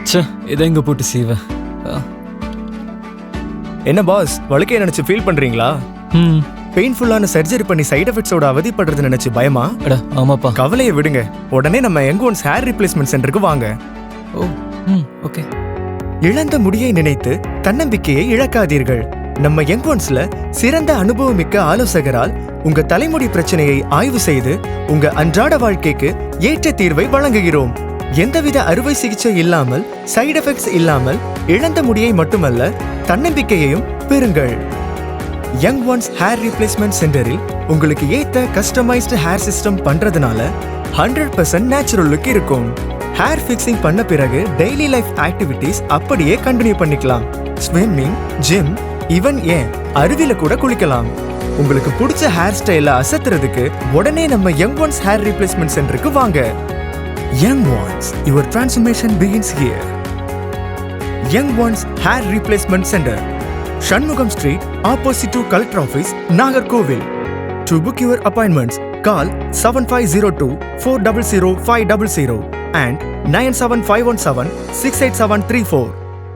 ச்சே, இதை எங்க போட்டு சீவ? என்ன பாஸ், வழுக்கையை நினைச்சு ஃபீல் பண்றீங்களா? பெயின்ஃபுல்லான சர்ஜரி பண்ணி சைடு எஃபெக்ட்ஸோட அவதிப்படுறது நினைச்சு பயமா? ஆமாப்பா. கவலையை விடுங்க, உடனே நம்ம யங் ஒன்ஸ் ஹேர் ரீப்ளேஸ்மெண்ட் சென்டருக்கு வாங்க. ஓ, ஓகே. இழந்த முடியை நினைத்து தன்னம்பிக்கையை இழக்காதீர்கள். நம்ம யங் ஒன்ஸ்ல சிறந்த அனுபவமிக்க ஆலோசகரால் உங்க தலைமுடி பிரச்சனையை ஆய்வு செய்து உங்க அன்றாட வாழ்க்கைக்கு ஏற்ற தீர்வை வழங்குகிறோம். எந்தவித அறுவை சிகிச்சை இல்லாமல், சைடு எஃபெக்ட்ஸ் இல்லாமல் இழந்த முடியை மட்டுமல்ல, தன்னம்பிக்கையையும் பெறுங்கள். யங் ஒன்ஸ் ஹேர் ரீப்ளேஸ்மெண்ட் சென்டரில் உங்களுக்கு ஏத்த கஸ்டமைஸ்டு ஹேர் சிஸ்டம் பண்றதுனால 100% நேச்சுரல் லுக் இருக்கும். ஹேர் ஃபிக்ஸிங் பண்ண பிறகு டெய்லி லைஃப் ஆக்டிவிட்டீஸ் அப்படியே கண்டினியூ பண்ணிக்கலாம். ஸ்விம்மிங், ஜிம், ஈவன் ஏன் அருவியில கூட குளிக்கலாம். உங்களுக்கு பிடிச்ச ஹேர் ஸ்டைல அசத்துறதுக்கு உடனே நம்ம யங் ஒன்ஸ் ஹேர் ரீப்ளேஸ்மெண்ட் சென்டருக்கு வாங்க. Young once, your transformation begins here. Young once hair replacement centre, Shanmugam Street, opposite to Collector Office, Nagercoil. To book your appointments, call 7502 400 500 and 97517 68734.